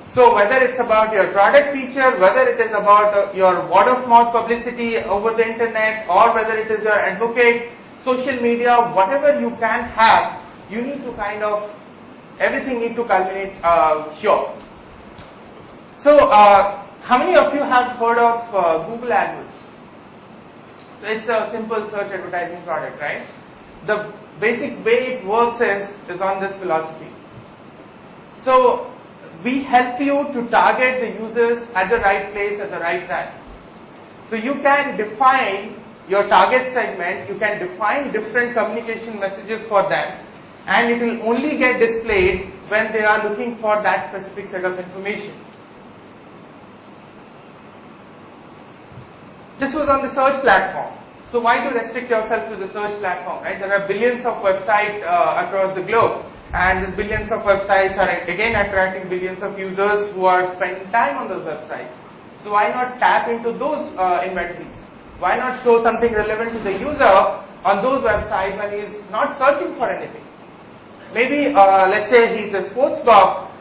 So whether it's about your product feature, whether it is about your word of mouth publicity over the internet, or whether it is your advocate, social media, whatever you can have, you need to everything need to culminate here. So how many of you have heard of Google AdWords? So it's a simple search advertising product, right? The basic way it works is on this philosophy. So we help you to target the users at the right place at the right time. So you can define your target segment, you can define different communication messages for them, and it will only get displayed when they are looking for that specific set of information. This was on the search platform. So why to restrict yourself to the search platform, right? There are billions of websites across the globe, and these billions of websites are again attracting billions of users who are spending time on those websites. So why not tap into those inventories? Why not show something relevant to the user on those websites when he's not searching for anything? Maybe let's say he's a sports buff,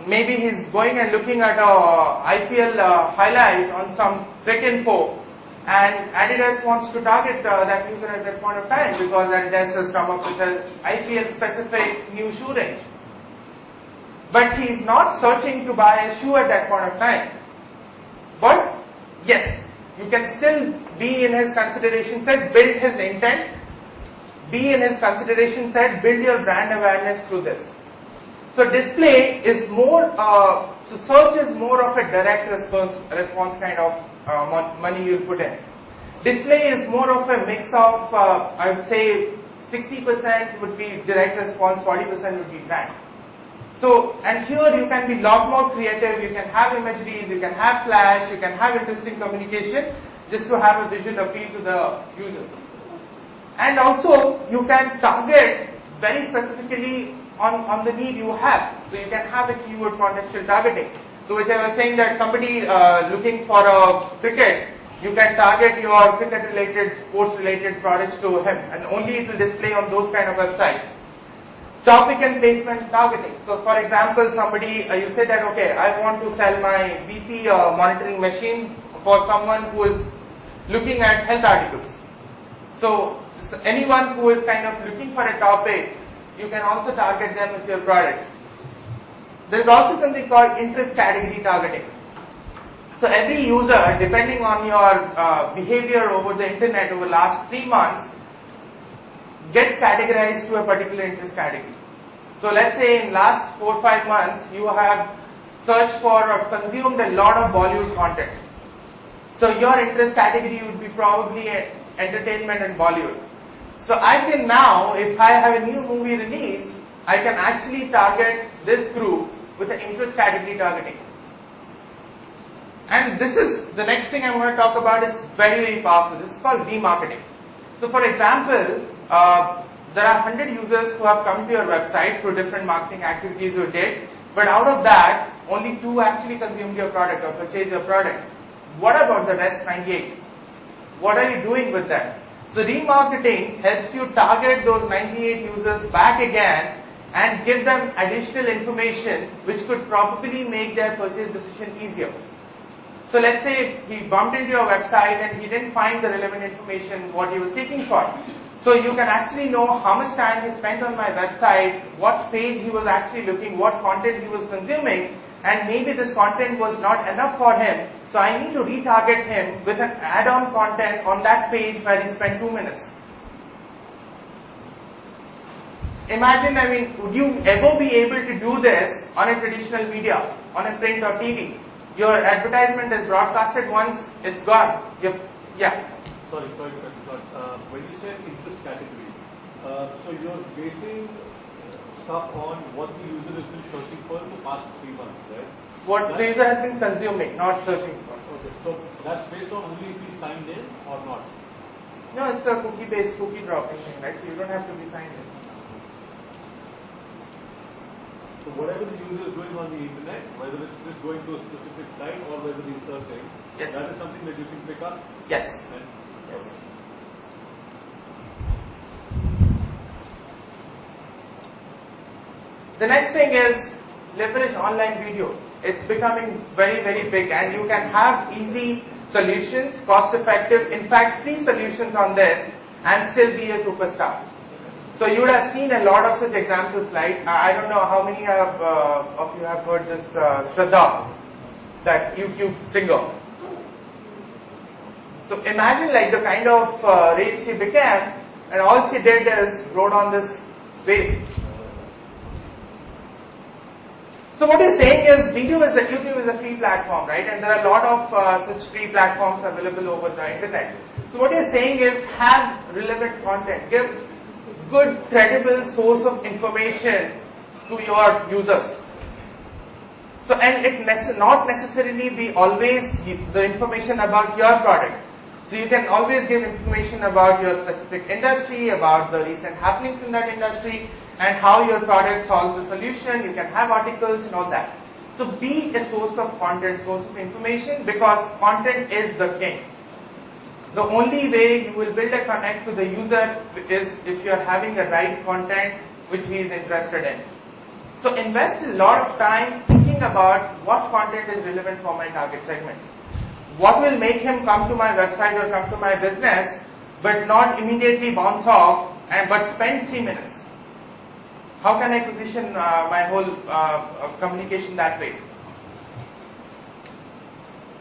maybe he's going and looking at a IPL highlight on some Crick Info, and Adidas wants to target that user at that point of time because Adidas has come up with an IPL specific new shoe range. But he's not searching to buy a shoe at that point of time. But yes, you can still be in his consideration set, build his intent, be in his consideration set, build your brand awareness through this. So display is more, so search is more of a direct response kind of money you'll put in. Display is more of a mix of, I would say 60% would be direct response, 40% would be brand. So, and here you can be a lot more creative, you can have imageries, you can have flash, you can have interesting communication just to have a visual appeal to the user. And also you can target very specifically on the need you have. So you can have a keyword contextual targeting. So which I was saying that somebody looking for a cricket, you can target your cricket related, sports related products to him, and only it will display on those kind of websites. Topic and placement targeting. So for example, somebody, you say that, okay, I want to sell my BP monitoring machine for someone who is looking at health articles. So anyone who is kind of looking for a topic, you can also target them with your products. There is also something called interest category targeting. So every user, depending on your behavior over the internet over the last 3 months, gets categorized to a particular interest category. So let's say in last 4 or 5 months, you have searched for or consumed a lot of Bollywood content. So your interest category would be probably entertainment and Bollywood. So I can now, if I have a new movie release, I can actually target this group with an interest category targeting. And this is, the next thing I'm going to talk about is very, very powerful. This is called remarketing. So for example, there are 100 users who have come to your website through different marketing activities you did, but out of that, only 2 actually consumed your product or purchased your product. What about the rest 98? What are you doing with them? So remarketing helps you target those 98 users back again and give them additional information which could probably make their purchase decision easier. So let's say he bumped into your website and he didn't find the relevant information what he was seeking for. So you can actually know how much time he spent on my website, what page he was actually looking, what content he was consuming, and maybe this content was not enough for him. So I need to retarget him with an add-on content on that page where he spent 2 minutes. Imagine, I mean, would you ever be able to do this on a traditional media, on a print or TV? Your advertisement is broadcasted once, it's gone. Yeah. Sorry to cut you short. When you say interest category, so you're basing stuff on what the user has been searching for the past 3 months, right? What the user has been consuming, not searching for. Okay, so that's based on only if he signed in or not. No, it's a cookie-based cookie dropping thing, right? So you don't have to be signed in. So whatever the user is doing on the internet, whether it's just going to a specific site or whether he's searching, Yes. that is something that you can pick up. Yes. And, Yes. The next thing is leverage online video. It's becoming very, very big, and you can have easy solutions, cost effective, in fact free solutions on this and still be a superstar. So you would have seen a lot of such examples, like I don't know how many of you have heard this Shraddha, that YouTube singer. So imagine like the kind of race she became, and all she did is rode on this wave. So what he's saying is, YouTube is a free platform, right? And there are a lot of such free platforms available over the internet. So what he's saying is, have relevant content, give good, credible source of information to your users. So, and it not necessarily be always the information about your product. So you can always give information about your specific industry, about the recent happenings in that industry, and how your product solves the solution. You can have articles and all that. So be a source of content, source of information, because content is the king. The only way you will build a connect to the user is if you are having the right content which he is interested in. So invest a lot of time thinking about what content is relevant for my target segment. What will make him come to my website or come to my business, but not immediately bounce off, but spend 3 minutes. How can I position my whole communication that way?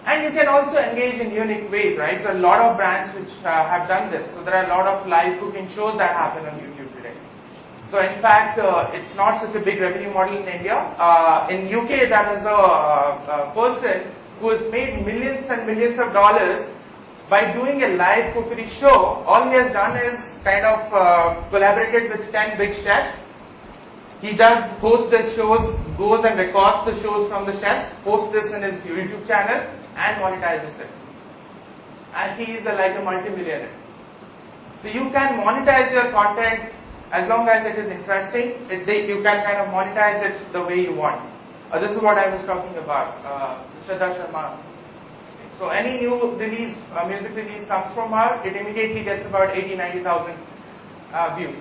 And you can also engage in unique ways, right? So a lot of brands which have done this. So there are a lot of live cooking shows that happen on YouTube today. So in fact, it's not such a big revenue model in India. In UK, there is a person who has made millions and millions of dollars by doing a live cookery show. All he has done is kind of collaborated with 10 big chefs. He does host the shows, goes and records the shows from the chefs, posts this in his YouTube channel and monetizes it. And he is like a multi-millionaire. So you can monetize your content as long as it is interesting. You can kind of monetize it the way you want. This is what I was talking about, Shraddha Sharma. So any new release, music release comes from her, it immediately gets about 80-90,000 views.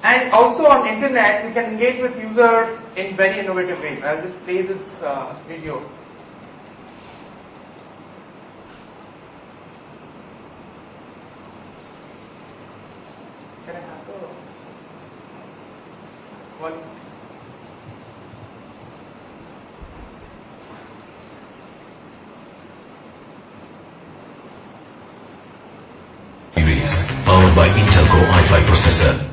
And also on internet, we can engage with users in very innovative ways. I'll just play this video. Can I have the volume? Series, powered by Intel Core i5 processor.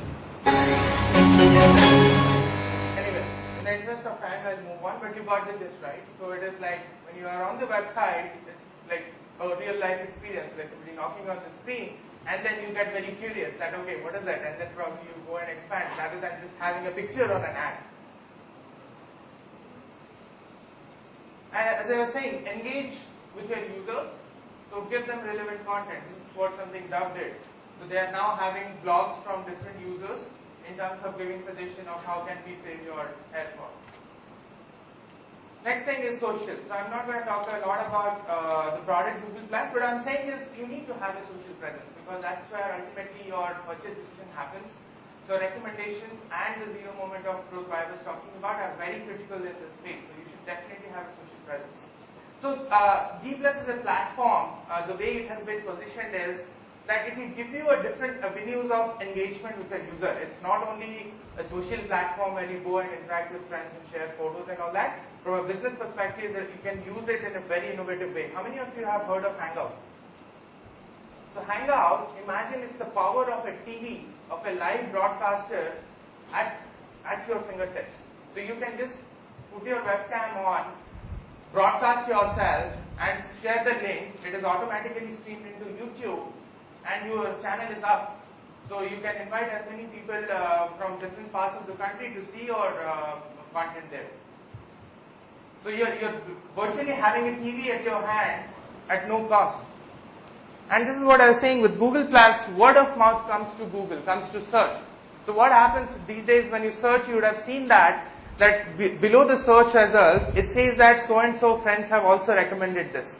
Anyway, in the interest of time, I'll move on, but you got the gist, right? So it is like, when you are on the website, it's like a real life experience, like somebody knocking on the screen, and then you get very curious that, okay, what is that? And then probably you go and expand, rather than just having a picture or an ad. And as I was saying, engage with your users, so give them relevant content. This is what something Dove did. So they are now having blogs from different users in terms of giving suggestion of how can we save your hair fall. Next thing is social. So I'm not going to talk a lot about the product Google Plus, but I'm saying is you need to have a social presence, because that's where ultimately your purchase decision happens. So recommendations and the zero moment of truth I was talking about are very critical in this space. So you should definitely have a social presence. So G Plus is a platform. The way it has been positioned is that it will give you a different avenues of engagement with the user. It's not only a social platform where you go and interact with friends and share photos and all that. From a business perspective, that you can use it in a very innovative way. How many of you have heard of Hangout? So Hangout, imagine it's the power of a TV, of a live broadcaster at your fingertips. So you can just put your webcam on, broadcast yourself and share the link. It is automatically streamed into YouTube and your channel is up So you can invite as many people from different parts of the country to see your content there. So you're virtually having a TV at your hand at no cost. And this is what I was saying with Google Plus, word of mouth comes to Google, comes to search. So what happens these days when you search, you would have seen that below the search result, it says that so and so friends have also recommended this.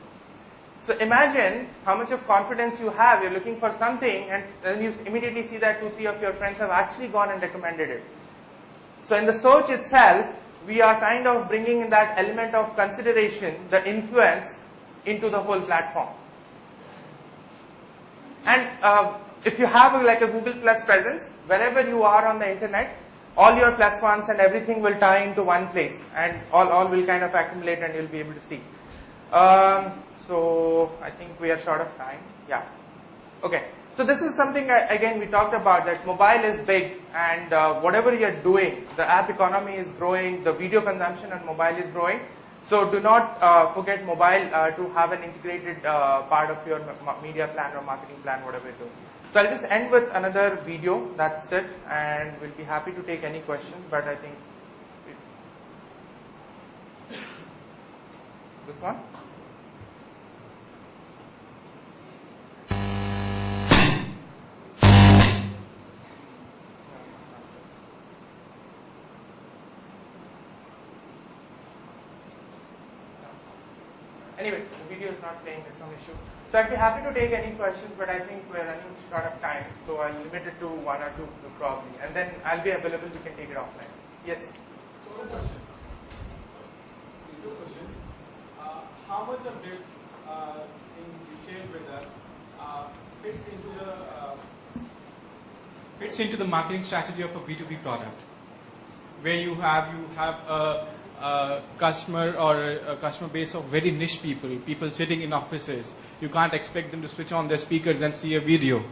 So imagine how much of confidence you have. You're looking for something and then you immediately see that 2-3 of your friends have actually gone and recommended it. So in the search itself, we are kind of bringing in that element of consideration, the influence, into the whole platform. And if you have like a Google Plus presence, wherever you are on the internet, all your plus ones and everything will tie into one place, and all will kind of accumulate and you'll be able to see. So I think we are short of time. Yeah. Okay. So this is something again we talked about, that mobile is big, and whatever you're doing, the app economy is growing, the video consumption on mobile is growing. So do not forget mobile to have an integrated part of your media plan or marketing plan, whatever you do. So I'll just end with another video. That's it, and we'll be happy to take any questions. But I think this one. Anyway, the video is not playing, there's some issue. So I'd be happy to take any questions, but I think we're running short of time, so I'll limit it to 1 or 2 probably, and then I'll be available, we can take it offline. Yes? So the question. Two questions. How much of this thing you shared with us fits into the marketing strategy of a B2B product, where you have a customer or a customer base of very niche people sitting in offices. You can't expect them to switch on their speakers and see a video,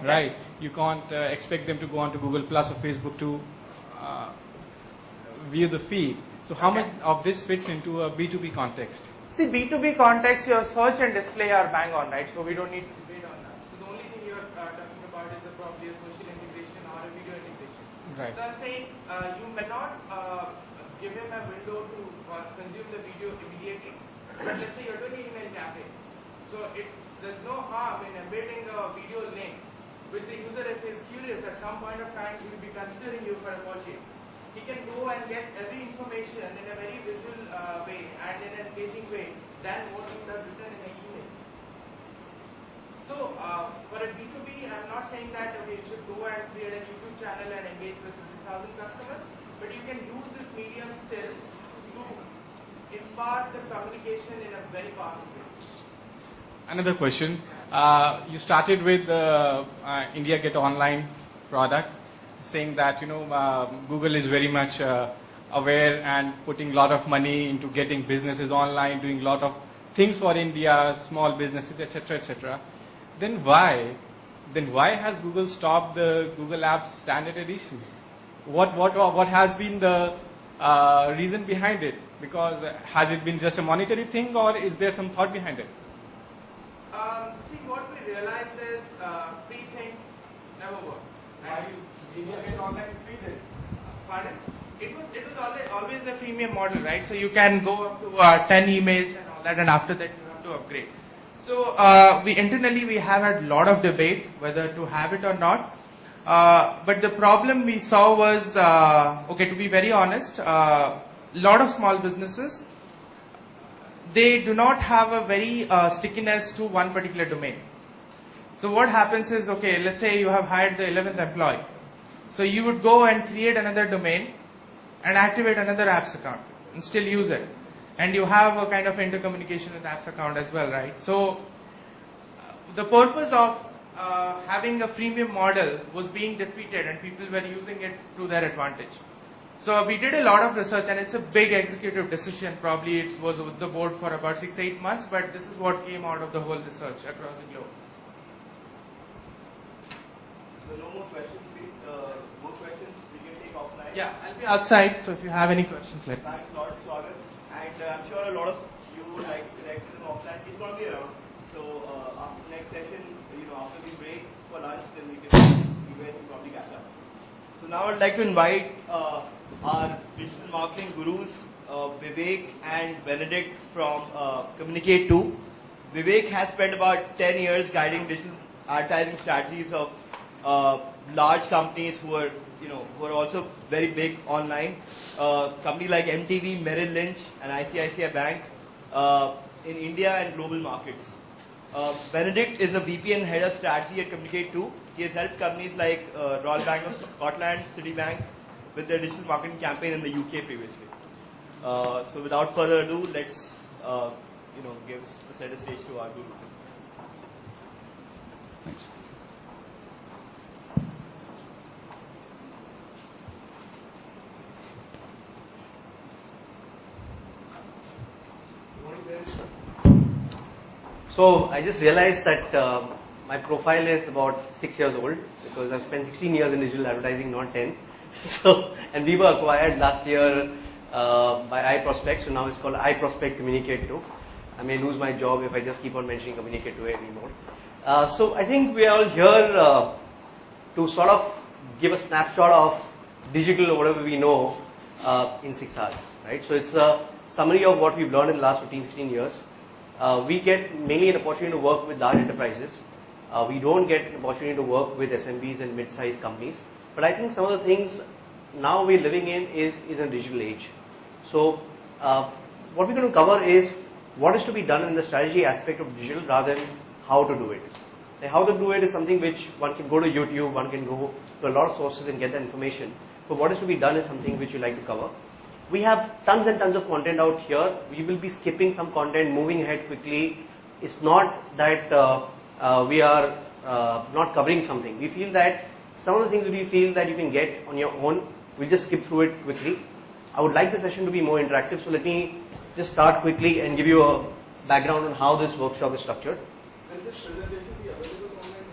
right? You can't expect them to go onto Google Plus or Facebook to view the feed. So how much of this fits into a B2B context? See, B2B context, your search and display are bang on, right? So we don't need to debate on that. So the only thing you're talking about is probably a social integration or a video integration. Right. So I'm saying you may not give him a window to consume the video immediately, but let's say you're doing an email campaign. So there's no harm in embedding a video link, which the user, if he's curious, at some point of time he will be considering you for a purchase. He can go and get every information in a very visual way and in an engaging way than what you would have written in an email. So for a B2B, I'm not saying that you should go and create a YouTube channel and engage with 50,000 customers, but you can use this medium still to impart the communication in a very powerful way. Another question. You started with India Get Online product, saying that Google is very much aware and putting a lot of money into getting businesses online, doing a lot of things for India, small businesses, etc., etc. Then why has Google stopped the Google Apps Standard Edition? What has been the reason behind it? Because has it been just a monetary thing, or is there some thought behind it? See, what we realized is free things never work. Why is India Get Online free then? Pardon? It was always a freemium model, right? So you can go up to 10 emails and all that, and after that you have to upgrade. So we internally have had a lot of debate whether to have it or not. But the problem we saw was, to be very honest, a lot of small businesses, they do not have a very stickiness to one particular domain. So what happens is, let's say you have hired the 11th employee. So you would go and create another domain and activate another apps account and still use it. And you have a kind of intercommunication with apps account as well, right? So the purpose of having a freemium model was being defeated, and people were using it to their advantage. So we did a lot of research, and it's a big executive decision. Probably it was with the board for about 6-8 months, but this is what came out of the whole research across the globe. So no more questions, please. More questions we can take offline. Yeah, I'll be outside, so if you have any questions, let me know. Thanks a lot, Swagat. And I'm sure a lot of you would like to connect with him offline. He's going to be around. So after the next session, after we break, for lunch, then we can probably catch up. So now I'd like to invite our digital marketing gurus, Vivek and Benedict from Communicate 2. Vivek has spent about 10 years guiding digital advertising strategies of large companies who are also very big online. Companies like MTV, Merrill Lynch, and ICICI Bank in India and global markets. Benedict is a VP and head of strategy at Communicate 2. He has helped companies like Royal Bank of Scotland, Citibank with their digital marketing campaign in the UK previously. So without further ado, let's set a stage to our guru. Thanks. So I just realized that my profile is about 6 years old because I've spent 16 years in digital advertising, not 10. So, and we were acquired last year by iProspect, so now it's called iProspect Communicate 2. I may lose my job if I just keep on mentioning Communicate 2 anymore. So I think we are all here to sort of give a snapshot of digital or whatever we know in 6 hours, right? So it's a summary of what we've learned in the last 15, 16 years. We get mainly an opportunity to work with large enterprises. We don't get an opportunity to work with SMBs and mid-sized companies. But I think some of the things now we're living in is a digital age. So what we're going to cover is what is to be done in the strategy aspect of digital rather than how to do it. Like how to do it is something which one can go to YouTube, one can go to a lot of sources and get that information. But what is to be done is something which we like to cover. We have tons and tons of content out here. We will be skipping some content, moving ahead quickly. It's not that we are not covering something. We feel that some of the things we feel that you can get on your own, we'll just skip through it quickly. I would like the session to be more interactive, so let me just start quickly and give you a background on how this workshop is structured. Will this presentation be available online?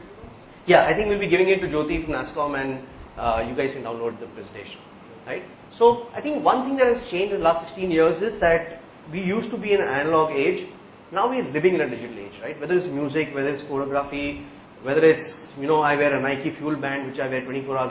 Yeah, I think we'll be giving it to Jyoti from NASSCOM and you guys can download the presentation. Right? So I think one thing that has changed in the last 16 years is that we used to be in an analog age. Now we're living in a digital age, right? Whether it's music, whether it's photography, whether it's, I wear a Nike Fuel band, which I wear 24 hours